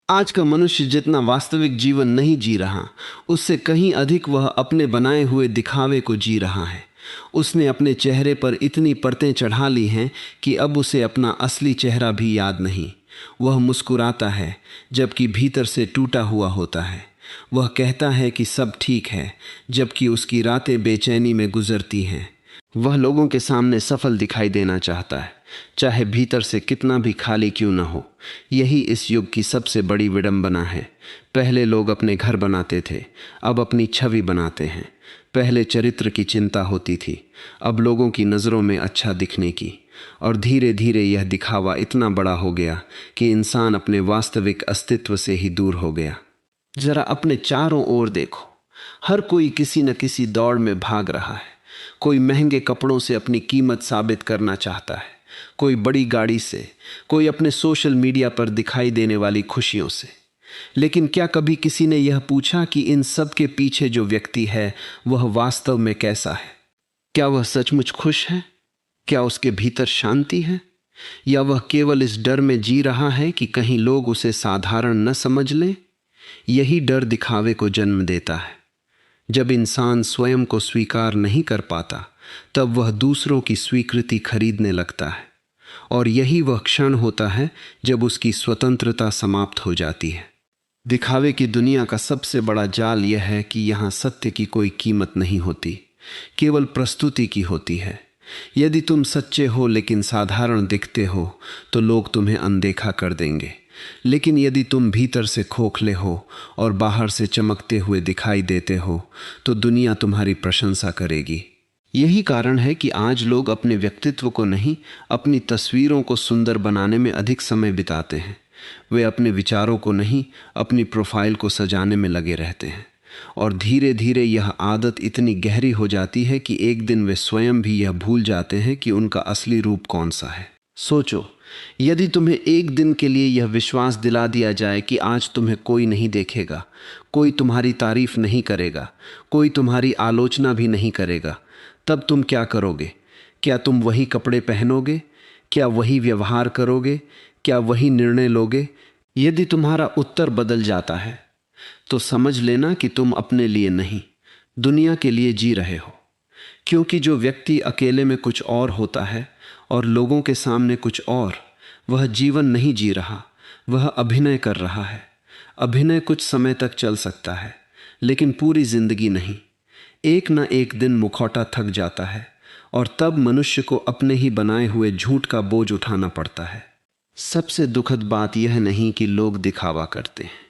आज का मनुष्य जितना वास्तविक जीवन नहीं जी रहा, उससे कहीं अधिक वह अपने बनाए हुए दिखावे को जी रहा है। उसने अपने चेहरे पर इतनी परतें चढ़ा ली हैं कि अब उसे अपना असली चेहरा भी याद नहीं। वह मुस्कुराता है जबकि भीतर से टूटा हुआ होता है। वह कहता है कि सब ठीक है, जबकि उसकी रातें बेचैनी में गुजरती हैं। वह लोगों के सामने सफल दिखाई देना चाहता है, चाहे भीतर से कितना भी खाली क्यों न हो। यही इस युग की सबसे बड़ी विडंबना है। पहले लोग अपने घर बनाते थे, अब अपनी छवि बनाते हैं। पहले चरित्र की चिंता होती थी, अब लोगों की नज़रों में अच्छा दिखने की। और धीरे धीरे यह दिखावा इतना बड़ा हो गया कि इंसान अपने वास्तविक अस्तित्व से ही दूर हो गया। जरा अपने चारों ओर देखो, हर कोई किसी न किसी दौड़ में भाग रहा है। कोई महंगे कपड़ों से अपनी कीमत साबित करना चाहता है, कोई बड़ी गाड़ी से, कोई अपने सोशल मीडिया पर दिखाई देने वाली खुशियों से। लेकिन क्या कभी किसी ने यह पूछा कि इन सब के पीछे जो व्यक्ति है वह वास्तव में कैसा है? क्या वह सचमुच खुश है? क्या उसके भीतर शांति है? या वह केवल इस डर में जी रहा है कि कहीं लोग उसे साधारण न समझ लें? यही डर दिखावे को जन्म देता है। जब इंसान स्वयं को स्वीकार नहीं कर पाता, तब वह दूसरों की स्वीकृति खरीदने लगता है। और यही वह क्षण होता है जब उसकी स्वतंत्रता समाप्त हो जाती है। दिखावे की दुनिया का सबसे बड़ा जाल यह है कि यहाँ सत्य की कोई कीमत नहीं होती, केवल प्रस्तुति की होती है। यदि तुम सच्चे हो लेकिन साधारण दिखते हो तो लोग तुम्हें अनदेखा कर देंगे। लेकिन यदि तुम भीतर से खोखले हो और बाहर से चमकते हुए दिखाई देते हो तो दुनिया तुम्हारी प्रशंसा करेगी। यही कारण है कि आज लोग अपने व्यक्तित्व को नहीं, अपनी तस्वीरों को सुंदर बनाने में अधिक समय बिताते हैं। वे अपने विचारों को नहीं, अपनी प्रोफाइल को सजाने में लगे रहते हैं। और धीरे धीरे यह आदत इतनी गहरी हो जाती है कि एक दिन वे स्वयं भी यह भूल जाते हैं कि उनका असली रूप कौन सा है। सोचो, यदि तुम्हें एक दिन के लिए यह विश्वास दिला दिया जाए कि आज तुम्हें कोई नहीं देखेगा, कोई तुम्हारी तारीफ नहीं करेगा, कोई तुम्हारी आलोचना भी नहीं करेगा, तब तुम क्या करोगे? क्या तुम वही कपड़े पहनोगे? क्या वही व्यवहार करोगे? क्या वही निर्णय लोगे? यदि तुम्हारा उत्तर बदल जाता है तो समझ लेना कि तुम अपने लिए नहीं, दुनिया के लिए जी रहे हो। क्योंकि जो व्यक्ति अकेले में कुछ और होता है और लोगों के सामने कुछ और, वह जीवन नहीं जी रहा, वह अभिनय कर रहा है। अभिनय कुछ समय तक चल सकता है, लेकिन पूरी जिंदगी नहीं। एक न एक दिन मुखौटा थक जाता है और तब मनुष्य को अपने ही बनाए हुए झूठ का बोझ उठाना पड़ता है। सबसे दुखद बात यह नहीं कि लोग दिखावा करते हैं,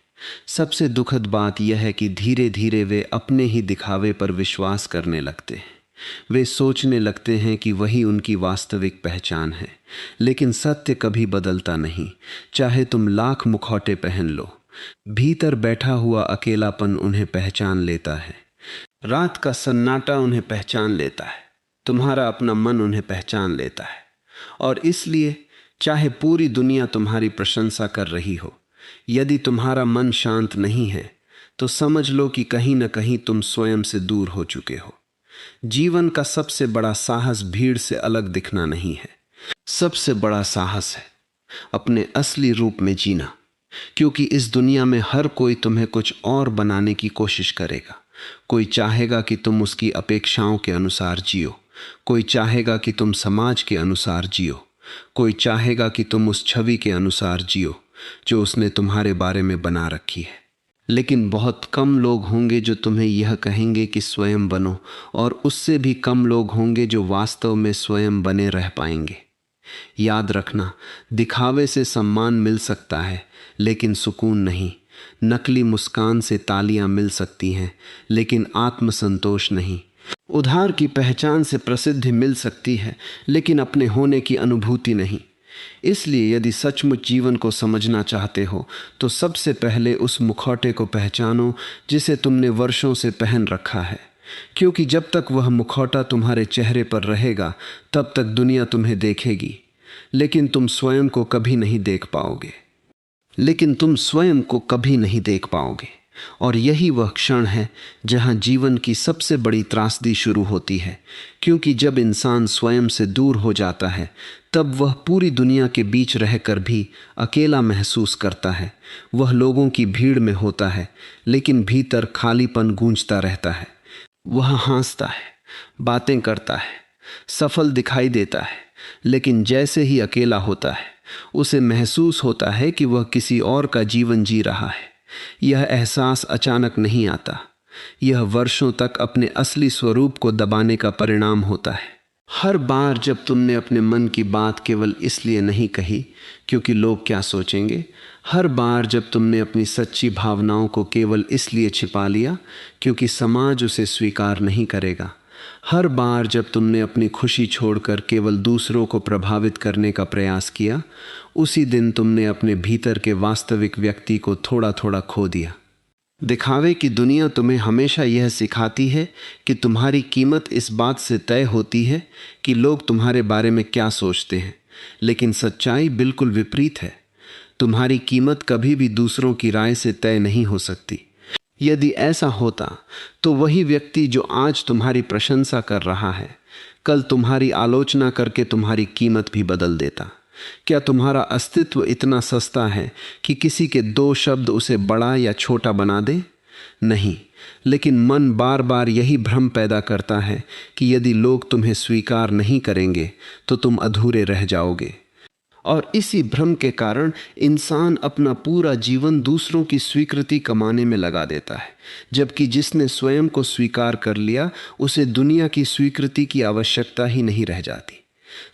सबसे दुखद बात यह है कि धीरे धीरे वे अपने ही दिखावे पर विश्वास करने लगते हैं। वे सोचने लगते हैं कि वही उनकी वास्तविक पहचान है। लेकिन सत्य कभी बदलता नहीं, चाहे तुम लाख मुखौटे पहन लो। भीतर बैठा हुआ अकेलापन उन्हें पहचान लेता है, रात का सन्नाटा उन्हें पहचान लेता है, तुम्हारा अपना मन उन्हें पहचान लेता है। और इसलिए चाहे पूरी दुनिया तुम्हारी प्रशंसा कर रही हो, यदि तुम्हारा मन शांत नहीं है तो समझ लो कि कहीं न कहीं तुम स्वयं से दूर हो चुके हो। जीवन का सबसे बड़ा साहस भीड़ से अलग दिखना नहीं है, सबसे बड़ा साहस है अपने असली रूप में जीना। क्योंकि इस दुनिया में हर कोई तुम्हें कुछ और बनाने की कोशिश करेगा। कोई चाहेगा कि तुम उसकी अपेक्षाओं के अनुसार जियो, कोई चाहेगा कि तुम समाज के अनुसार जियो, कोई चाहेगा कि तुम उस छवि के अनुसार जियो जो उसने तुम्हारे बारे में बना रखी है। लेकिन बहुत कम लोग होंगे जो तुम्हें यह कहेंगे कि स्वयं बनो, और उससे भी कम लोग होंगे जो वास्तव में स्वयं बने रह पाएंगे। याद रखना, दिखावे से सम्मान मिल सकता है लेकिन सुकून नहीं। नकली मुस्कान से तालियां मिल सकती हैं लेकिन आत्मसंतोष नहीं। उधार की पहचान से प्रसिद्धि मिल सकती है लेकिन अपने होने की अनुभूति नहीं। इसलिए यदि सचमुच जीवन को समझना चाहते हो तो सबसे पहले उस मुखौटे को पहचानो जिसे तुमने वर्षों से पहन रखा है। क्योंकि जब तक वह मुखौटा तुम्हारे चेहरे पर रहेगा तब तक दुनिया तुम्हें देखेगी, लेकिन तुम स्वयं को कभी नहीं देख पाओगे। और यही वह क्षण है जहां जीवन की सबसे बड़ी त्रासदी शुरू होती है, क्योंकि जब इंसान स्वयं से दूर हो जाता है तब वह पूरी दुनिया के बीच रहकर भी अकेला महसूस करता है। वह लोगों की भीड़ में होता है लेकिन भीतर खालीपन गूंजता रहता है। वह हंसता है, बातें करता है, सफल दिखाई देता है, लेकिन जैसे ही अकेला होता है उसे महसूस होता है कि वह किसी और का जीवन जी रहा है। यह एहसास अचानक नहीं आता, यह वर्षों तक अपने असली स्वरूप को दबाने का परिणाम होता है। हर बार जब तुमने अपने मन की बात केवल इसलिए नहीं कही क्योंकि लोग क्या सोचेंगे, हर बार जब तुमने अपनी सच्ची भावनाओं को केवल इसलिए छिपा लिया क्योंकि समाज उसे स्वीकार नहीं करेगा, हर बार जब तुमने अपनी खुशी छोड़कर केवल दूसरों को प्रभावित करने का प्रयास किया, उसी दिन तुमने अपने भीतर के वास्तविक व्यक्ति को थोड़ा थोड़ा खो दिया। दिखावे की दुनिया तुम्हें हमेशा यह सिखाती है कि तुम्हारी कीमत इस बात से तय होती है कि लोग तुम्हारे बारे में क्या सोचते हैं, लेकिन सच्चाई बिल्कुल विपरीत है। तुम्हारी कीमत कभी भी दूसरों की राय से तय नहीं हो सकती। यदि ऐसा होता तो वही व्यक्ति जो आज तुम्हारी प्रशंसा कर रहा है, कल तुम्हारी आलोचना करके तुम्हारी कीमत भी बदल देता। क्या तुम्हारा अस्तित्व इतना सस्ता है कि किसी के दो शब्द उसे बड़ा या छोटा बना दे? नहीं, लेकिन मन बार बार यही भ्रम पैदा करता है कि यदि लोग तुम्हें स्वीकार नहीं करेंगे तो तुम अधूरे रह जाओगे। और इसी भ्रम के कारण इंसान अपना पूरा जीवन दूसरों की स्वीकृति कमाने में लगा देता है, जबकि जिसने स्वयं को स्वीकार कर लिया उसे दुनिया की स्वीकृति की आवश्यकता ही नहीं रह जाती।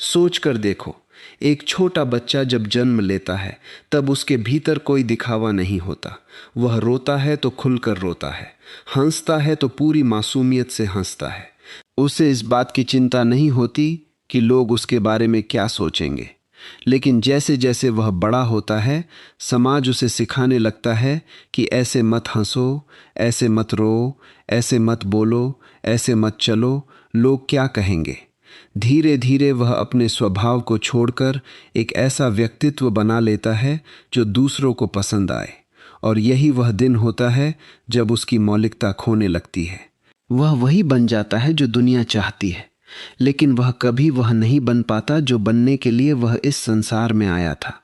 सोच कर देखो, एक छोटा बच्चा जब जन्म लेता है तब उसके भीतर कोई दिखावा नहीं होता। वह रोता है तो खुलकर रोता है, हंसता है तो पूरी मासूमियत से हंसता है। उसे इस बात की चिंता नहीं होती कि लोग उसके बारे में क्या सोचेंगे। लेकिन जैसे जैसे वह बड़ा होता है, समाज उसे सिखाने लगता है कि ऐसे मत हंसो, ऐसे मत रो, ऐसे मत बोलो, ऐसे मत चलो, लोग क्या कहेंगे। धीरे धीरे वह अपने स्वभाव को छोड़कर एक ऐसा व्यक्तित्व बना लेता है जो दूसरों को पसंद आए, और यही वह दिन होता है जब उसकी मौलिकता खोने लगती है। वह वही बन जाता है जो दुनिया चाहती है, लेकिन वह कभी वह नहीं बन पाता जो बनने के लिए वह इस संसार में आया था।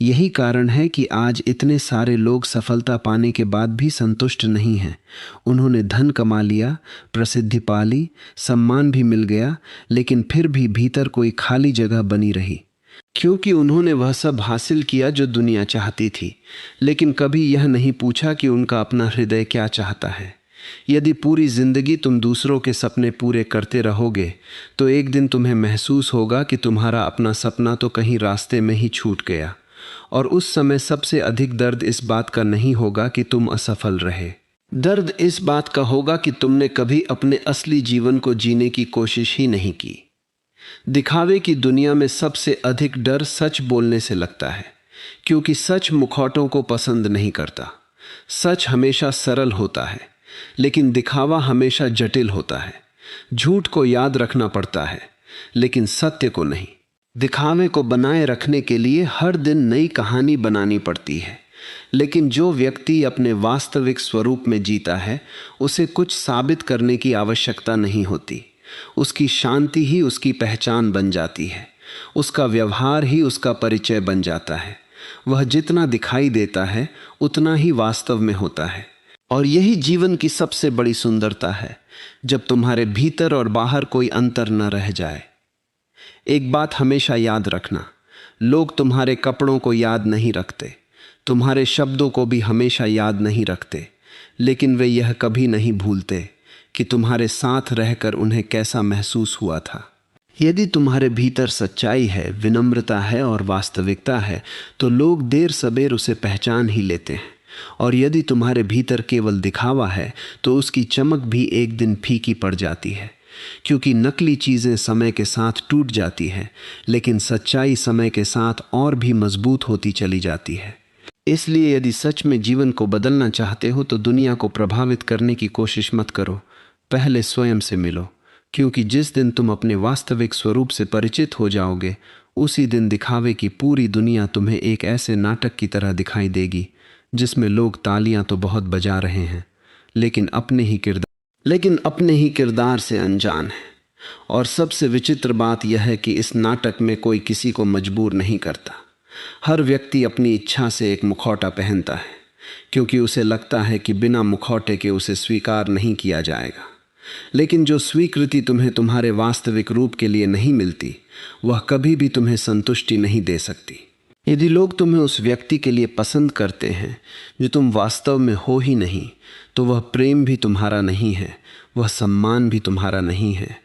यही कारण है कि आज इतने सारे लोग सफलता पाने के बाद भी संतुष्ट नहीं हैं। उन्होंने धन कमा लिया, प्रसिद्धि पा ली, सम्मान भी मिल गया, लेकिन फिर भी भीतर कोई खाली जगह बनी रही, क्योंकि उन्होंने वह सब हासिल किया जो दुनिया चाहती थी, लेकिन कभी यह नहीं पूछा कि उनका अपना हृदय क्या चाहता है। यदि पूरी जिंदगी तुम दूसरों के सपने पूरे करते रहोगे तो एक दिन तुम्हें महसूस होगा कि तुम्हारा अपना सपना तो कहीं रास्ते में ही छूट गया, और उस समय सबसे अधिक दर्द इस बात का नहीं होगा कि तुम असफल रहे। दर्द इस बात का होगा कि तुमने कभी अपने असली जीवन को जीने की कोशिश ही नहीं की। दिखावे की दुनिया में सबसे अधिक डर सच बोलने से लगता है, क्योंकि सच मुखौटों को पसंद नहीं करता। सच हमेशा सरल होता है, लेकिन दिखावा हमेशा जटिल होता है। झूठ को याद रखना पड़ता है, लेकिन सत्य को नहीं। दिखावे को बनाए रखने के लिए हर दिन नई कहानी बनानी पड़ती है, लेकिन जो व्यक्ति अपने वास्तविक स्वरूप में जीता है उसे कुछ साबित करने की आवश्यकता नहीं होती। उसकी शांति ही उसकी पहचान बन जाती है, उसका व्यवहार ही उसका परिचय बन जाता है। वह जितना दिखाई देता है उतना ही वास्तव में होता है, और यही जीवन की सबसे बड़ी सुंदरता है, जब तुम्हारे भीतर और बाहर कोई अंतर न रह जाए। एक बात हमेशा याद रखना, लोग तुम्हारे कपड़ों को याद नहीं रखते, तुम्हारे शब्दों को भी हमेशा याद नहीं रखते, लेकिन वे यह कभी नहीं भूलते कि तुम्हारे साथ रहकर उन्हें कैसा महसूस हुआ था। यदि तुम्हारे भीतर सच्चाई है, विनम्रता है और वास्तविकता है, तो लोग देर सबेर उसे पहचान ही लेते हैं। और यदि तुम्हारे भीतर केवल दिखावा है तो उसकी चमक भी एक दिन फीकी पड़ जाती है, क्योंकि नकली चीज़ें समय के साथ टूट जाती हैं, लेकिन सच्चाई समय के साथ और भी मजबूत होती चली जाती है। इसलिए यदि सच में जीवन को बदलना चाहते हो तो दुनिया को प्रभावित करने की कोशिश मत करो, पहले स्वयं से मिलो, क्योंकि जिस दिन तुम अपने वास्तविक स्वरूप से परिचित हो जाओगे उसी दिन दिखावे की पूरी दुनिया तुम्हें एक ऐसे नाटक की तरह दिखाई देगी जिसमें लोग तालियां तो बहुत बजा रहे हैं, लेकिन अपने ही किरदार से अनजान हैं। और सबसे विचित्र बात यह है कि इस नाटक में कोई किसी को मजबूर नहीं करता। हर व्यक्ति अपनी इच्छा से एक मुखौटा पहनता है, क्योंकि उसे लगता है कि बिना मुखौटे के उसे स्वीकार नहीं किया जाएगा। लेकिन जो स्वीकृति तुम्हें तुम्हारे वास्तविक रूप के लिए नहीं मिलती, वह कभी भी तुम्हें संतुष्टि नहीं दे सकती। यदि लोग तुम्हें उस व्यक्ति के लिए पसंद करते हैं जो तुम वास्तव में हो ही नहीं, तो वह प्रेम भी तुम्हारा नहीं है, वह सम्मान भी तुम्हारा नहीं है।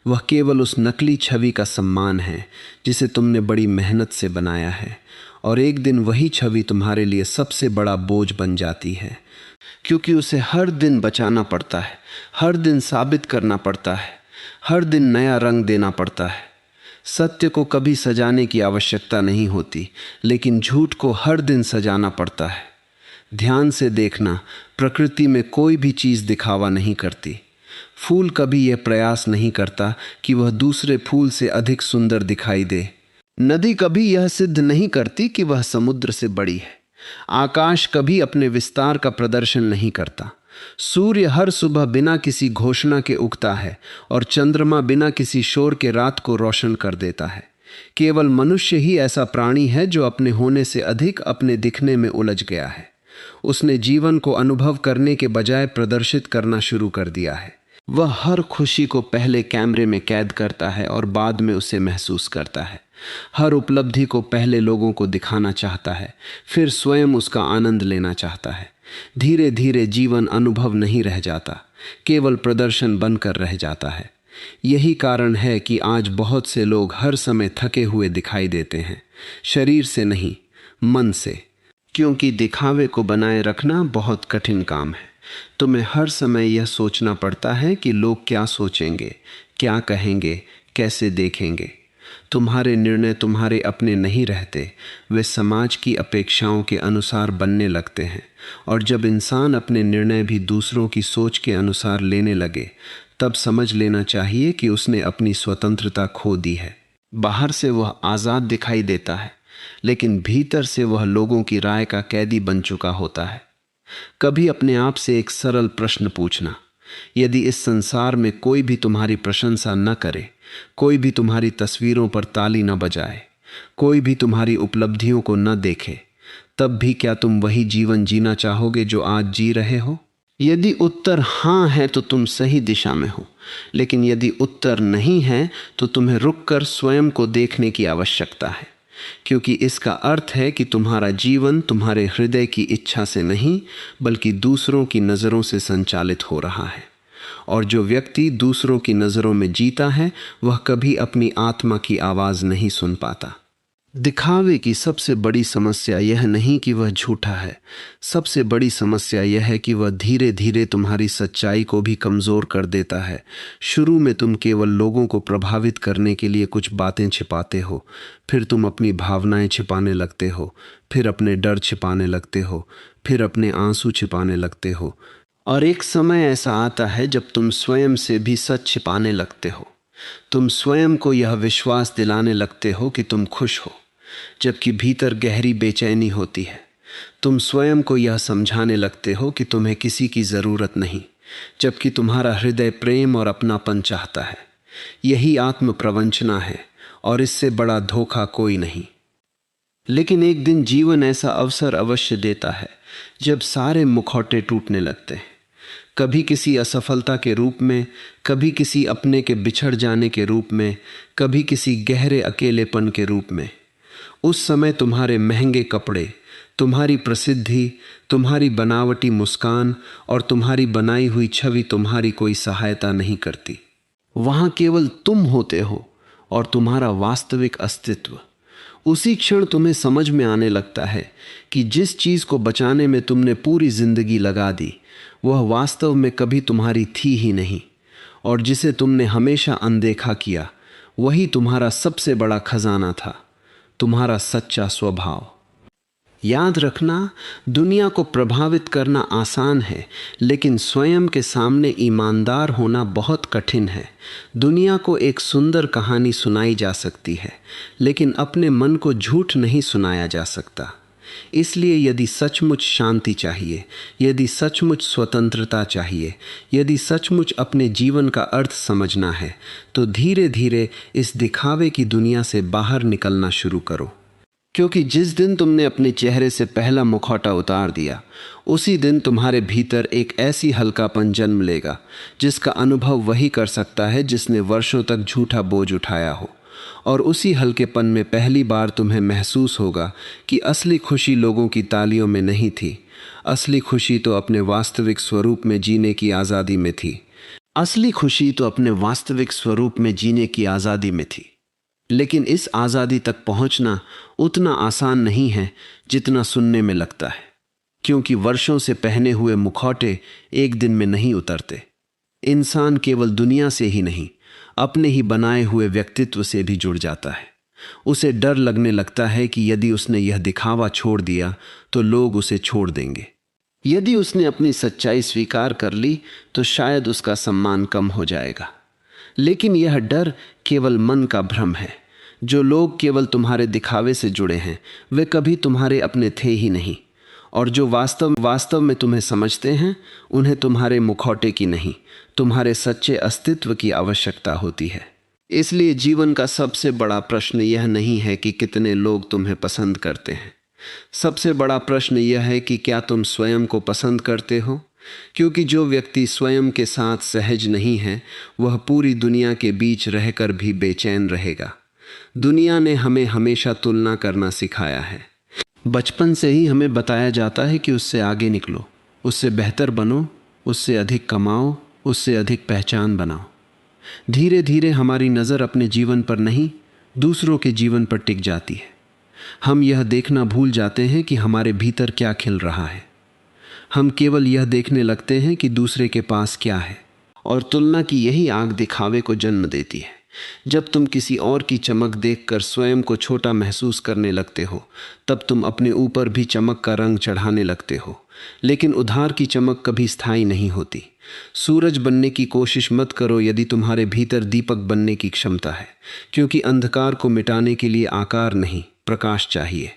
वह केवल उस नकली छवि का सम्मान है जिसे तुमने बड़ी मेहनत से बनाया है। और एक दिन वही छवि तुम्हारे लिए सबसे बड़ा बोझ बन जाती है, क्योंकि उसे हर दिन बचाना पड़ता है, हर दिन साबित करना पड़ता है, हर दिन नया रंग देना पड़ता है। सत्य को कभी सजाने की आवश्यकता नहीं होती, लेकिन झूठ को हर दिन सजाना पड़ता है। ध्यान से देखना, प्रकृति में कोई भी चीज़ दिखावा नहीं करती। फूल कभी यह प्रयास नहीं करता कि वह दूसरे फूल से अधिक सुंदर दिखाई दे। नदी कभी यह सिद्ध नहीं करती कि वह समुद्र से बड़ी है। आकाश कभी अपने विस्तार का प्रदर्शन नहीं करता। सूर्य हर सुबह बिना किसी घोषणा के उगता है और चंद्रमा बिना किसी शोर के रात को रोशन कर देता है। केवल मनुष्य ही ऐसा प्राणी है जो अपने होने से अधिक अपने दिखने में उलझ गया है। उसने जीवन को अनुभव करने के बजाय प्रदर्शित करना शुरू कर दिया है। वह हर खुशी को पहले कैमरे में कैद करता है और बाद में उसे महसूस करता है। हर उपलब्धि को पहले लोगों को दिखाना चाहता है, फिर स्वयं उसका आनंद लेना चाहता है। धीरे धीरे जीवन अनुभव नहीं रह जाता, केवल प्रदर्शन बनकर रह जाता है। यही कारण है कि आज बहुत से लोग हर समय थके हुए दिखाई देते हैं, शरीर से नहीं, मन से। क्योंकि दिखावे को बनाए रखना बहुत कठिन काम है। तुम्हें हर समय यह सोचना पड़ता है कि लोग क्या सोचेंगे, क्या कहेंगे, कैसे देखेंगे। तुम्हारे निर्णय तुम्हारे अपने नहीं रहते, वे समाज की अपेक्षाओं के अनुसार बनने लगते हैं। और जब इंसान अपने निर्णय भी दूसरों की सोच के अनुसार लेने लगे, तब समझ लेना चाहिए कि उसने अपनी स्वतंत्रता खो दी है। बाहर से वह आज़ाद दिखाई देता है, लेकिन भीतर से वह लोगों की राय का कैदी बन चुका होता है। कभी अपने आप से एक सरल प्रश्न पूछना, यदि इस संसार में कोई भी तुम्हारी प्रशंसा न करे, कोई भी तुम्हारी तस्वीरों पर ताली न बजाए, कोई भी तुम्हारी उपलब्धियों को न देखे, तब भी क्या तुम वही जीवन जीना चाहोगे जो आज जी रहे हो? यदि उत्तर हाँ है तो तुम सही दिशा में हो, लेकिन यदि उत्तर नहीं है तो तुम्हें रुककर स्वयं को देखने की आवश्यकता है, क्योंकि इसका अर्थ है कि तुम्हारा जीवन तुम्हारे हृदय की इच्छा से नहीं, बल्कि दूसरों की नज़रों से संचालित हो रहा है। और जो व्यक्ति दूसरों की नज़रों में जीता है, वह कभी अपनी आत्मा की आवाज़ नहीं सुन पाता। दिखावे की सबसे बड़ी समस्या यह नहीं कि वह झूठा है, सबसे बड़ी समस्या यह है कि वह धीरे धीरे तुम्हारी सच्चाई को भी कमज़ोर कर देता है। शुरू में तुम केवल लोगों को प्रभावित करने के लिए कुछ बातें छिपाते हो, फिर तुम अपनी भावनाएं छिपाने लगते हो, फिर अपने डर छिपाने लगते हो, फिर अपने आंसू छिपाने लगते हो। और एक समय ऐसा आता है जब तुम स्वयं से भी सच छिपाने लगते हो। तुम स्वयं को यह विश्वास दिलाने लगते हो कि तुम खुश हो, जबकि भीतर गहरी बेचैनी होती है। तुम स्वयं को यह समझाने लगते हो कि तुम्हें किसी की ज़रूरत नहीं, जबकि तुम्हारा हृदय प्रेम और अपनापन चाहता है। यही आत्म प्रवंचना है, और इससे बड़ा धोखा कोई नहीं। लेकिन एक दिन जीवन ऐसा अवसर अवश्य देता है जब सारे मुखौटे टूटने लगते हैं, कभी किसी असफलता के रूप में, कभी किसी अपने के बिछड़ जाने के रूप में, कभी किसी गहरे अकेलेपन के रूप में। उस समय तुम्हारे महंगे कपड़े, तुम्हारी प्रसिद्धि, तुम्हारी बनावटी मुस्कान और तुम्हारी बनाई हुई छवि तुम्हारी कोई सहायता नहीं करती। वहाँ केवल तुम होते हो और तुम्हारा वास्तविक अस्तित्व। उसी क्षण तुम्हें समझ में आने लगता है कि जिस चीज़ को बचाने में तुमने पूरी जिंदगी लगा दी, वह वास्तव में कभी तुम्हारी थी ही नहीं, और जिसे तुमने हमेशा अनदेखा किया, वही तुम्हारा सबसे बड़ा खजाना था, तुम्हारा सच्चा स्वभाव। याद रखना, दुनिया को प्रभावित करना आसान है, लेकिन स्वयं के सामने ईमानदार होना बहुत कठिन है। दुनिया को एक सुंदर कहानी सुनाई जा सकती है, लेकिन अपने मन को झूठ नहीं सुनाया जा सकता। इसलिए यदि सचमुच शांति चाहिए, यदि सचमुच स्वतंत्रता चाहिए, यदि सचमुच अपने जीवन का अर्थ समझना है, तो धीरे धीरे इस दिखावे की दुनिया से बाहर निकलना शुरू करो। क्योंकि जिस दिन तुमने अपने चेहरे से पहला मुखौटा उतार दिया, उसी दिन तुम्हारे भीतर एक ऐसी हल्कापन जन्म लेगा जिसका अनुभव वही कर सकता है जिसने वर्षों तक झूठा बोझ उठाया हो। और उसी हल्केपन में पहली बार तुम्हें महसूस होगा कि असली खुशी लोगों की तालियों में नहीं थी। असली खुशी तो अपने वास्तविक स्वरूप में जीने की आज़ादी में थी। असली खुशी तो अपने वास्तविक स्वरूप में जीने की आज़ादी में थी। लेकिन इस आज़ादी तक पहुंचना उतना आसान नहीं है जितना सुनने में लगता है, क्योंकि वर्षों से पहने हुए मुखौटे एक दिन में नहीं उतरते। इंसान केवल दुनिया से ही नहीं, अपने ही बनाए हुए व्यक्तित्व से भी जुड़ जाता है। उसे डर लगने लगता है कि यदि उसने यह दिखावा छोड़ दिया तो लोग उसे छोड़ देंगे। यदि उसने अपनी सच्चाई स्वीकार कर ली तो शायद उसका सम्मान कम हो जाएगा। लेकिन यह डर केवल मन का भ्रम है। जो लोग केवल तुम्हारे दिखावे से जुड़े हैं वे कभी तुम्हारे अपने थे ही नहीं, और जो वास्तव में तुम्हें समझते हैं उन्हें तुम्हारे मुखौटे की नहीं, तुम्हारे सच्चे अस्तित्व की आवश्यकता होती है। इसलिए जीवन का सबसे बड़ा प्रश्न यह नहीं है कि कितने लोग तुम्हें पसंद करते हैं। सबसे बड़ा प्रश्न यह है कि क्या तुम स्वयं को पसंद करते हो। क्योंकि जो व्यक्ति स्वयं के साथ सहज नहीं है वह पूरी दुनिया के बीच रहकर भी बेचैन रहेगा। दुनिया ने हमें हमेशा तुलना करना सिखाया है। बचपन से ही हमें बताया जाता है कि उससे आगे निकलो, उससे बेहतर बनो, उससे अधिक कमाओ, उससे अधिक पहचान बनाओ। धीरे धीरे हमारी नज़र अपने जीवन पर नहीं, दूसरों के जीवन पर टिक जाती है। हम यह देखना भूल जाते हैं कि हमारे भीतर क्या खिल रहा है। हम केवल यह देखने लगते हैं कि दूसरे के पास क्या है, और तुलना की यही आग दिखावे को जन्म देती है। जब तुम किसी और की चमक देखकर स्वयं को छोटा महसूस करने लगते हो, तब तुम अपने ऊपर भी चमक का रंग चढ़ाने लगते हो। लेकिन उधार की चमक कभी स्थायी नहीं होती। सूरज बनने की कोशिश मत करो यदि तुम्हारे भीतर दीपक बनने की क्षमता है, क्योंकि अंधकार को मिटाने के लिए आकार नहीं, प्रकाश चाहिए।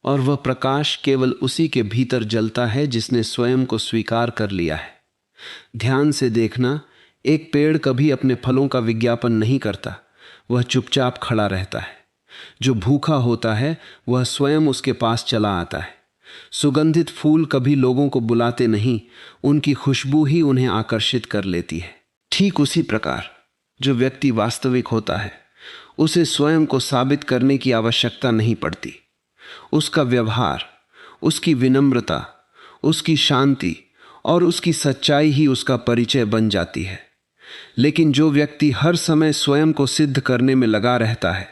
और वह प्रकाश केवल उसी के भीतर जलता है जिसने स्वयं को स्वीकार कर लिया है। ध्यान से देखना, एक पेड़ कभी अपने फलों का विज्ञापन नहीं करता, वह चुपचाप खड़ा रहता है। जो भूखा होता है वह स्वयं उसके पास चला आता है। सुगंधित फूल कभी लोगों को बुलाते नहीं, उनकी खुशबू ही उन्हें आकर्षित कर लेती है। ठीक उसी प्रकार जो व्यक्ति वास्तविक होता है उसे स्वयं को साबित करने की आवश्यकता नहीं पड़ती। उसका व्यवहार, उसकी विनम्रता, उसकी शांति और उसकी सच्चाई ही उसका परिचय बन जाती है। लेकिन जो व्यक्ति हर समय स्वयं को सिद्ध करने में लगा रहता है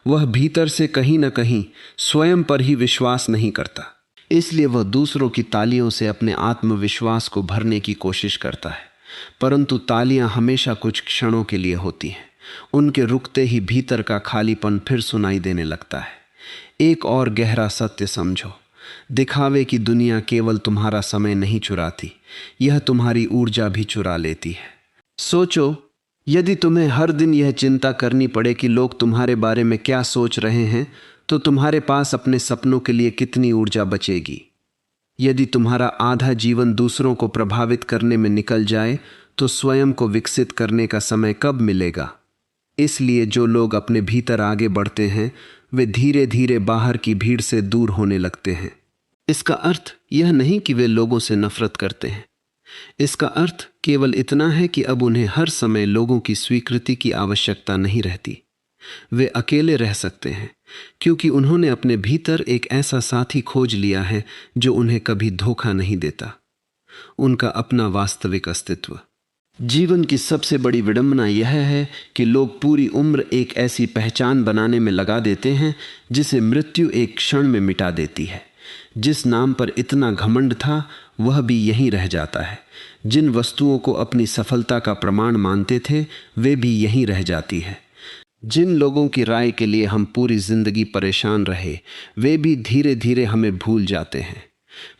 वह भीतर से कहीं न कहीं स्वयं पर ही विश्वास नहीं करता। इसलिए वह दूसरों की तालियों से अपने आत्मविश्वास को भरने की कोशिश करता है, परंतु तालियां हमेशा कुछ क्षणों के लिए होती हैं। उनके रुकते ही भीतर का खालीपन फिर सुनाई देने लगता है। एक और गहरा सत्य समझो, दिखावे की दुनिया केवल तुम्हारा समय नहीं चुराती, यह तुम्हारी ऊर्जा भी चुरा लेती है। सोचो, यदि तुम्हें हर दिन यह चिंता करनी पड़े कि लोग तुम्हारे बारे में क्या सोच रहे हैं, तो तुम्हारे पास अपने सपनों के लिए कितनी ऊर्जा बचेगी। यदि तुम्हारा आधा जीवन दूसरों को प्रभावित करने में निकल जाए तो स्वयं को विकसित करने का समय कब मिलेगा। इसलिए जो लोग अपने भीतर आगे बढ़ते हैं वे धीरे धीरे बाहर की भीड़ से दूर होने लगते हैं। इसका अर्थ यह नहीं कि वे लोगों से नफरत करते हैं। इसका अर्थ केवल इतना है कि अब उन्हें हर समय लोगों की स्वीकृति की आवश्यकता नहीं रहती। वे अकेले रह सकते हैं क्योंकि उन्होंने अपने भीतर एक ऐसा साथी खोज लिया है जो उन्हें कभी धोखा नहीं देता, उनका अपना वास्तविक अस्तित्व। जीवन की सबसे बड़ी विडंबना यह है कि लोग पूरी उम्र एक ऐसी पहचान बनाने में लगा देते हैं जिसे मृत्यु एक क्षण में मिटा देती है। जिस नाम पर इतना घमंड था वह भी यहीं रह जाता है। जिन वस्तुओं को अपनी सफलता का प्रमाण मानते थे वे भी यहीं रह जाती है। जिन लोगों की राय के लिए हम पूरी जिंदगी परेशान रहे वे भी धीरे धीरे हमें भूल जाते हैं।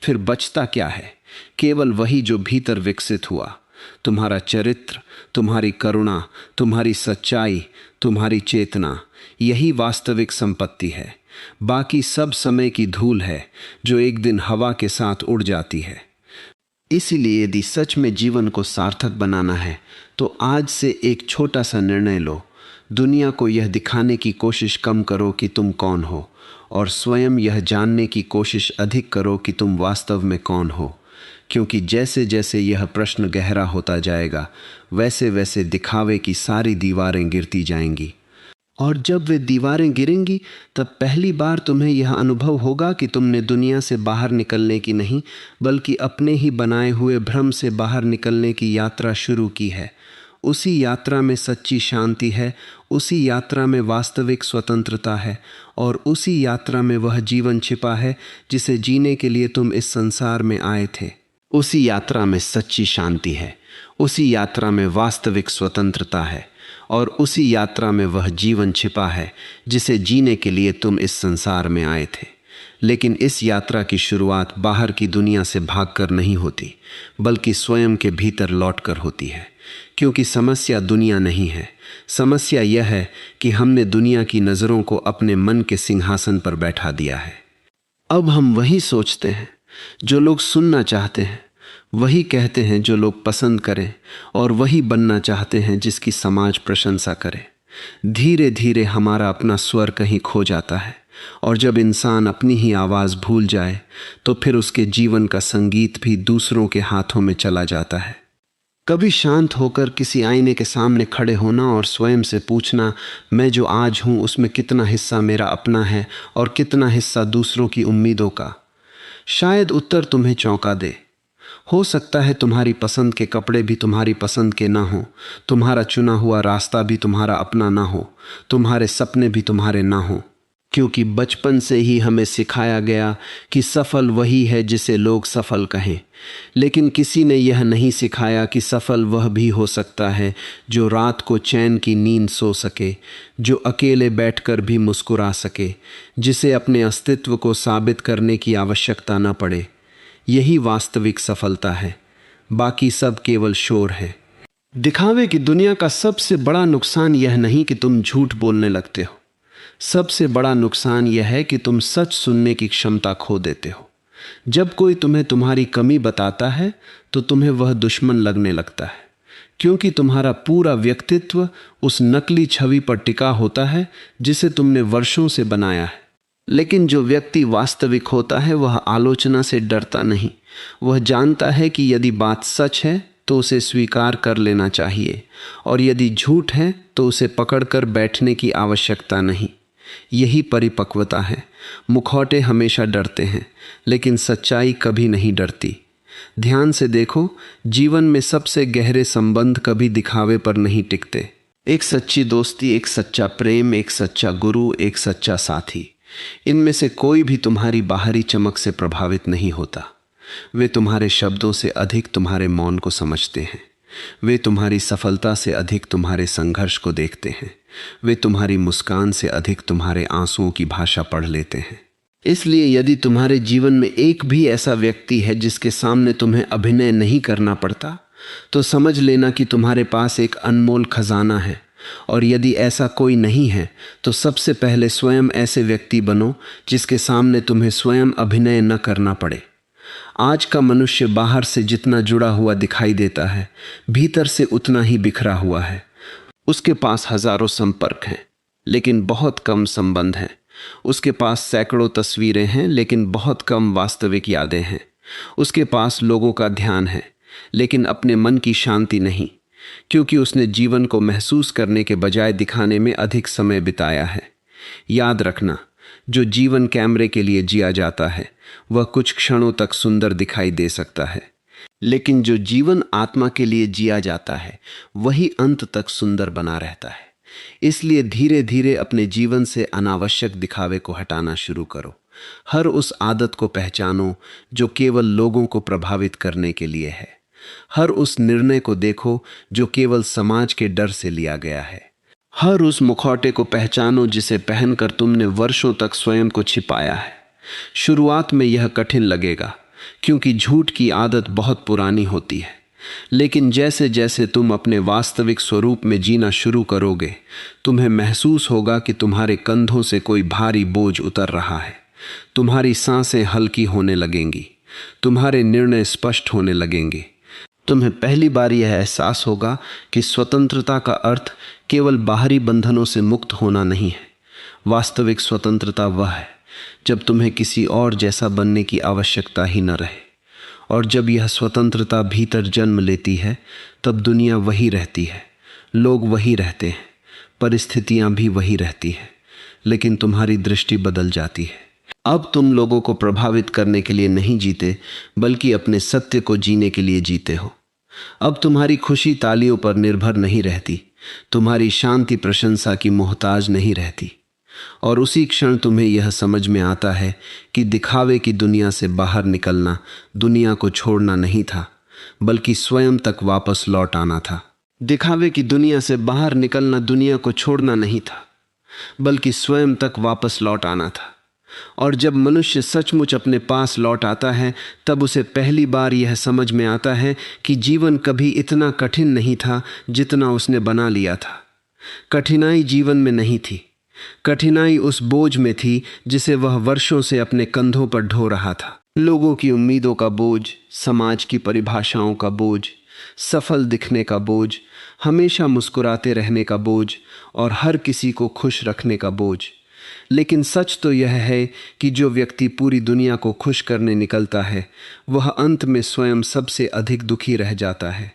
फिर बचता क्या है? केवल वही जो भीतर विकसित हुआ। तुम्हारा चरित्र, तुम्हारी करुणा, तुम्हारी सच्चाई, तुम्हारी चेतना, यही वास्तविक संपत्ति है। बाकी सब समय की धूल है जो एक दिन हवा के साथ उड़ जाती है। इसीलिए यदि सच में जीवन को सार्थक बनाना है तो आज से एक छोटा सा निर्णय लो। दुनिया को यह दिखाने की कोशिश कम करो कि तुम कौन हो, और स्वयं यह जानने की कोशिश अधिक करो कि तुम वास्तव में कौन हो। क्योंकि जैसे जैसे यह प्रश्न गहरा होता जाएगा वैसे वैसे दिखावे की सारी दीवारें गिरती जाएंगी, और जब वे दीवारें गिरेंगी तब पहली बार तुम्हें यह अनुभव होगा कि तुमने दुनिया से बाहर निकलने की नहीं बल्कि अपने ही बनाए हुए भ्रम से बाहर निकलने की यात्रा शुरू की है। उसी यात्रा में सच्ची शांति है, उसी यात्रा में वास्तविक स्वतंत्रता है, और उसी यात्रा में वह जीवन छिपा है जिसे जीने के लिए तुम इस संसार में आए थे। उसी यात्रा में सच्ची शांति है, उसी यात्रा में वास्तविक स्वतंत्रता है, और उसी यात्रा में वह जीवन छिपा है जिसे जीने के लिए तुम इस संसार में आए थे। लेकिन इस यात्रा की शुरुआत बाहर की दुनिया से भागकर नहीं होती बल्कि स्वयं के भीतर लौटकर होती है। क्योंकि समस्या दुनिया नहीं है, समस्या यह है कि हमने दुनिया की नज़रों को अपने मन के सिंहासन पर बैठा दिया है। अब हम वही सोचते हैं जो लोग सुनना चाहते हैं, वही कहते हैं जो लोग पसंद करें, और वही बनना चाहते हैं जिसकी समाज प्रशंसा करे। धीरे धीरे हमारा अपना स्वर कहीं खो जाता है, और जब इंसान अपनी ही आवाज़ भूल जाए तो फिर उसके जीवन का संगीत भी दूसरों के हाथों में चला जाता है। कभी शांत होकर किसी आईने के सामने खड़े होना और स्वयं से पूछना, मैं जो आज हूँ उसमें कितना हिस्सा मेरा अपना है और कितना हिस्सा दूसरों की उम्मीदों का। शायद उत्तर तुम्हें चौंका दे। हो सकता है तुम्हारी पसंद के कपड़े भी तुम्हारी पसंद के ना हो, तुम्हारा चुना हुआ रास्ता भी तुम्हारा अपना ना हो, तुम्हारे सपने भी तुम्हारे ना हो। क्योंकि बचपन से ही हमें सिखाया गया कि सफल वही है जिसे लोग सफल कहें, लेकिन किसी ने यह नहीं सिखाया कि सफल वह भी हो सकता है जो रात को चैन की नींद सो सके, जो अकेले बैठकर भी मुस्कुरा सके, जिसे अपने अस्तित्व को साबित करने की आवश्यकता न पड़े। यही वास्तविक सफलता है, बाकी सब केवल शोर है। दिखावे की दुनिया का सबसे बड़ा नुकसान यह नहीं कि तुम झूठ बोलने लगते हो, सबसे बड़ा नुकसान यह है कि तुम सच सुनने की क्षमता खो देते हो। जब कोई तुम्हें तुम्हारी कमी बताता है तो तुम्हें वह दुश्मन लगने लगता है, क्योंकि तुम्हारा पूरा व्यक्तित्व उस नकली छवि पर टिका होता है जिसे तुमने वर्षों से बनाया है। लेकिन जो व्यक्ति वास्तविक होता है वह आलोचना से डरता नहीं। वह जानता है कि यदि बात सच है तो उसे स्वीकार कर लेना चाहिए, और यदि झूठ है तो उसे पकड़कर बैठने की आवश्यकता नहीं। यही परिपक्वता है। मुखौटे हमेशा डरते हैं, लेकिन सच्चाई कभी नहीं डरती। ध्यान से देखो, जीवन में सबसे गहरे संबंध कभी दिखावे पर नहीं टिकते। एक सच्ची दोस्ती, एक सच्चा प्रेम, एक सच्चा गुरु, एक सच्चा साथी, इनमें से कोई भी तुम्हारी बाहरी चमक से प्रभावित नहीं होता। वे तुम्हारे शब्दों से अधिक तुम्हारे मौन को समझते हैं। वे तुम्हारी सफलता से अधिक तुम्हारे संघर्ष को देखते हैं। वे तुम्हारी मुस्कान से अधिक तुम्हारे आंसुओं की भाषा पढ़ लेते हैं। इसलिए यदि तुम्हारे जीवन में एक भी ऐसा व्यक्ति है जिसके सामने तुम्हें अभिनय नहीं करना पड़ता, तो समझ लेना कि तुम्हारे पास एक अनमोल खजाना है। और यदि ऐसा कोई नहीं है तो सबसे पहले स्वयं ऐसे व्यक्ति बनो जिसके सामने तुम्हें स्वयं अभिनय न करना पड़े। आज का मनुष्य बाहर से जितना जुड़ा हुआ दिखाई देता है, भीतर से उतना ही बिखरा हुआ है। उसके पास हजारों संपर्क हैं लेकिन बहुत कम संबंध हैं। उसके पास सैकड़ों तस्वीरें हैं लेकिन बहुत कम वास्तविक यादें हैं। उसके पास लोगों का ध्यान है लेकिन अपने मन की शांति नहीं, क्योंकि उसने जीवन को महसूस करने के बजाय दिखाने में अधिक समय बिताया है। याद रखना, जो जीवन कैमरे के लिए जिया जाता है वह कुछ क्षणों तक सुंदर दिखाई दे सकता है, लेकिन जो जीवन आत्मा के लिए जिया जाता है वही अंत तक सुंदर बना रहता है। इसलिए धीरे धीरे अपने जीवन से अनावश्यक दिखावे को हटाना शुरू करो। हर उस आदत को पहचानो जो केवल लोगों को प्रभावित करने के लिए है। हर उस निर्णय को देखो जो केवल समाज के डर से लिया गया है। हर उस मुखौटे को पहचानो जिसे पहनकर तुमने वर्षों तक स्वयं को छिपाया है। शुरुआत में यह कठिन लगेगा, क्योंकि झूठ की आदत बहुत पुरानी होती है, लेकिन जैसे जैसे तुम अपने वास्तविक स्वरूप में जीना शुरू करोगे, तुम्हें महसूस होगा कि तुम्हारे कंधों से कोई भारी बोझ उतर रहा है। तुम्हारी सांसें हल्की होने लगेंगी, तुम्हारे निर्णय स्पष्ट होने लगेंगे। तुम्हें पहली बार यह एहसास होगा कि स्वतंत्रता का अर्थ केवल बाहरी बंधनों से मुक्त होना नहीं है। वास्तविक स्वतंत्रता वह है जब तुम्हें किसी और जैसा बनने की आवश्यकता ही न रहे। और जब यह स्वतंत्रता भीतर जन्म लेती है, तब दुनिया वही रहती है, लोग वही रहते हैं, परिस्थितियां भी वही रहती हैं, लेकिन तुम्हारी दृष्टि बदल जाती है। अब तुम लोगों को प्रभावित करने के लिए नहीं जीते, बल्कि अपने सत्य को जीने के लिए जीते हो। अब तुम्हारी खुशी तालियों पर निर्भर नहीं रहती, तुम्हारी शांति प्रशंसा की मोहताज नहीं रहती। और उसी क्षण तुम्हें यह समझ में आता है कि दिखावे की दुनिया से बाहर निकलना दुनिया को छोड़ना नहीं था, बल्कि स्वयं तक वापस लौट आना था। दिखावे की दुनिया से बाहर निकलना दुनिया को छोड़ना नहीं था, बल्कि स्वयं तक वापस लौट आना था। और जब मनुष्य सचमुच अपने पास लौट आता है, तब उसे पहली बार यह समझ में आता है कि जीवन कभी इतना कठिन नहीं था जितना उसने बना लिया था। कठिनाई जीवन में नहीं थी, कठिनाई उस बोझ में थी जिसे वह वर्षों से अपने कंधों पर ढो रहा था। लोगों की उम्मीदों का बोझ, समाज की परिभाषाओं का बोझ, सफल दिखने का बोझ, हमेशा मुस्कुराते रहने का बोझ और हर किसी को खुश रखने का बोझ। लेकिन सच तो यह है कि जो व्यक्ति पूरी दुनिया को खुश करने निकलता है, वह अंत में स्वयं सबसे अधिक दुखी रह जाता है,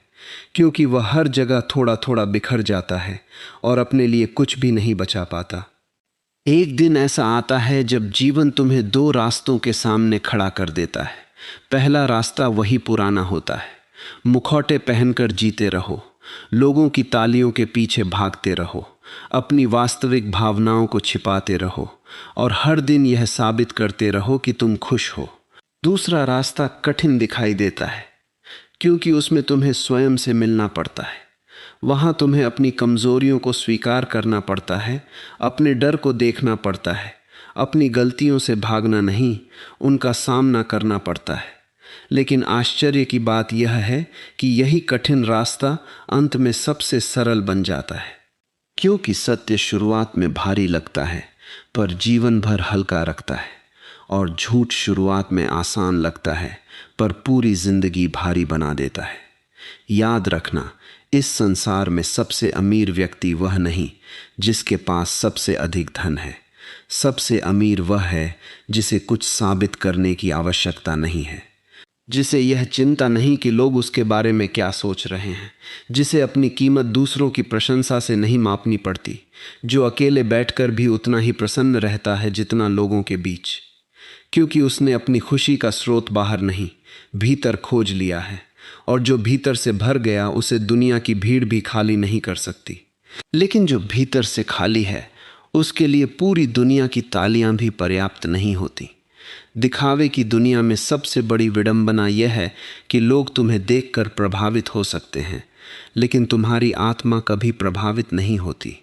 क्योंकि वह हर जगह थोड़ा थोड़ा बिखर जाता है और अपने लिए कुछ भी नहीं बचा पाता। एक दिन ऐसा आता है जब जीवन तुम्हें दो रास्तों के सामने खड़ा कर देता है। पहला रास्ता वही पुराना होता है, मुखौटे पहनकर जीते रहो, लोगों की तालियों के पीछे भागते रहो, अपनी वास्तविक भावनाओं को छिपाते रहो और हर दिन यह साबित करते रहो कि तुम खुश हो। दूसरा रास्ता कठिन दिखाई देता है, क्योंकि उसमें तुम्हें स्वयं से मिलना पड़ता है। वहाँ तुम्हें अपनी कमजोरियों को स्वीकार करना पड़ता है, अपने डर को देखना पड़ता है, अपनी गलतियों से भागना नहीं, उनका सामना करना पड़ता है। लेकिन आश्चर्य की बात यह है कि यही कठिन रास्ता अंत में सबसे सरल बन जाता है, क्योंकि सत्य शुरुआत में भारी लगता है पर जीवन भर हल्का रखता है, और झूठ शुरुआत में आसान लगता है पर पूरी जिंदगी भारी बना देता है। याद रखना, इस संसार में सबसे अमीर व्यक्ति वह नहीं जिसके पास सबसे अधिक धन है। सबसे अमीर वह है जिसे कुछ साबित करने की आवश्यकता नहीं है, जिसे यह चिंता नहीं कि लोग उसके बारे में क्या सोच रहे हैं, जिसे अपनी कीमत दूसरों की प्रशंसा से नहीं मापनी पड़ती, जो अकेले बैठकर भी उतना ही प्रसन्न रहता है जितना लोगों के बीच, क्योंकि उसने अपनी खुशी का स्रोत बाहर नहीं, भीतर खोज लिया है, और जो भीतर से भर गया उसे दुनिया की भीड़ भी खाली नहीं कर सकती। लेकिन जो भीतर से खाली है, उसके लिए पूरी दुनिया की तालियां भी पर्याप्त नहीं होती। दिखावे की दुनिया में सबसे बड़ी विडंबना यह है कि लोग तुम्हें देखकर प्रभावित हो सकते हैं, लेकिन तुम्हारी आत्मा कभी प्रभावित नहीं होती।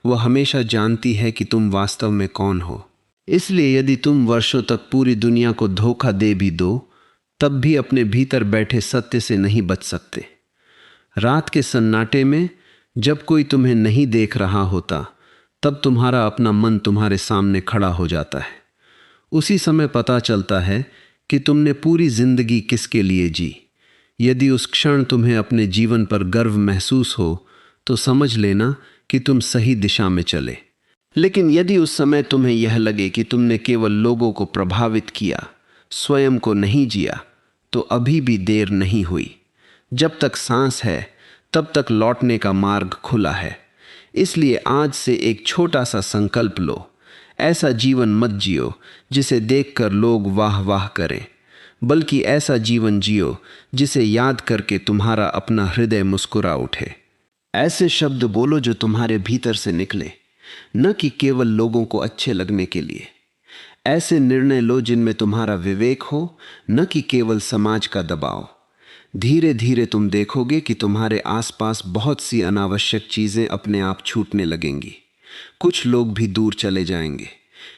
वह हमेशा जानती है कि तुम वास्तव में कौन हो। इसलिए यदि तुम वर्षों तक पूरी दुनिया को धोखा दे भी दो, तब भी अपने भीतर बैठे सत्य से नहीं बच सकते। रात के सन्नाटे में जब कोई तुम्हें नहीं देख रहा होता, तब तुम्हारा अपना मन तुम्हारे सामने खड़ा हो जाता है। उसी समय पता चलता है कि तुमने पूरी जिंदगी किसके लिए जी। यदि उस क्षण तुम्हें अपने जीवन पर गर्व महसूस हो, तो समझ लेना कि तुम सही दिशा में चले। लेकिन यदि उस समय तुम्हें यह लगे कि तुमने केवल लोगों को प्रभावित किया, स्वयं को नहीं जिया, तो अभी भी देर नहीं हुई। जब तक सांस है, तब तक लौटने का मार्ग खुला है। इसलिए आज से एक छोटा सा संकल्प लो। ऐसा जीवन मत जियो जिसे देखकर लोग वाह वाह करें, बल्कि ऐसा जीवन जियो जिसे याद करके तुम्हारा अपना हृदय मुस्कुरा उठे। ऐसे शब्द बोलो जो तुम्हारे भीतर से निकले, न कि केवल लोगों को अच्छे लगने के लिए। ऐसे निर्णय लो जिनमें तुम्हारा विवेक हो, न कि केवल समाज का दबाव। धीरे धीरे तुम देखोगे कि तुम्हारे आसपास बहुत सी अनावश्यक चीजें अपने आप छूटने लगेंगी। कुछ लोग भी दूर चले जाएंगे,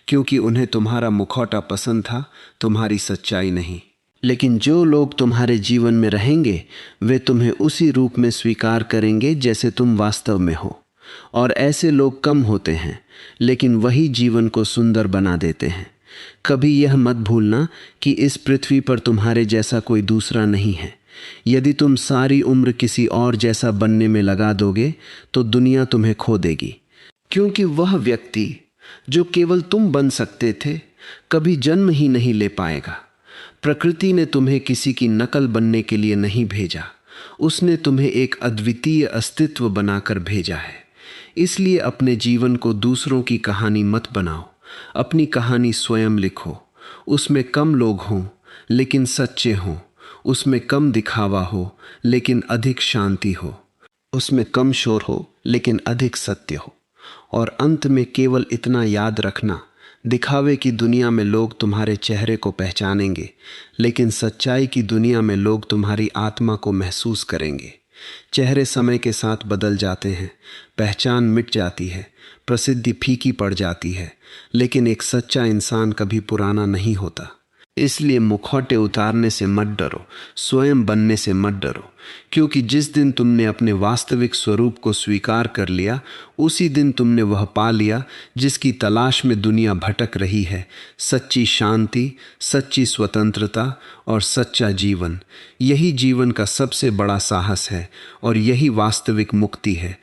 क्योंकि उन्हें तुम्हारा मुखौटा पसंद था, तुम्हारी सच्चाई नहीं। लेकिन जो लोग तुम्हारे जीवन में रहेंगे वे तुम्हें उसी रूप में स्वीकार करेंगे जैसे तुम वास्तव में हो। और ऐसे लोग कम होते हैं, लेकिन वही जीवन को सुंदर बना देते हैं। कभी यह मत भूलना कि इस पृथ्वी पर तुम्हारे जैसा कोई दूसरा नहीं है। यदि तुम सारी उम्र किसी और जैसा बनने में लगा दोगे तो दुनिया तुम्हें खो देगी, क्योंकि वह व्यक्ति जो केवल तुम बन सकते थे कभी जन्म ही नहीं ले पाएगा। प्रकृति ने तुम्हें किसी की नकल बनने के लिए नहीं भेजा, उसने तुम्हें एक अद्वितीय अस्तित्व बनाकर भेजा है। इसलिए अपने जीवन को दूसरों की कहानी मत बनाओ, अपनी कहानी स्वयं लिखो। उसमें कम लोग हों लेकिन सच्चे हों, उसमें कम दिखावा हो लेकिन अधिक शांति हो, उसमें कम शोर हो लेकिन अधिक सत्य हो। और अंत में केवल इतना याद रखना, दिखावे की दुनिया में लोग तुम्हारे चेहरे को पहचानेंगे, लेकिन सच्चाई की दुनिया में लोग तुम्हारी आत्मा को महसूस करेंगे। चेहरे समय के साथ बदल जाते हैं, पहचान मिट जाती है, प्रसिद्धि फीकी पड़ जाती है, लेकिन एक सच्चा इंसान कभी पुराना नहीं होता। इसलिए मुखौटे उतारने से मत डरो, स्वयं बनने से मत डरो, क्योंकि जिस दिन तुमने अपने वास्तविक स्वरूप को स्वीकार कर लिया उसी दिन तुमने वह पा लिया जिसकी तलाश में दुनिया भटक रही है, सच्ची शांति, सच्ची स्वतंत्रता और सच्चा जीवन। यही जीवन का सबसे बड़ा साहस है और यही वास्तविक मुक्ति है।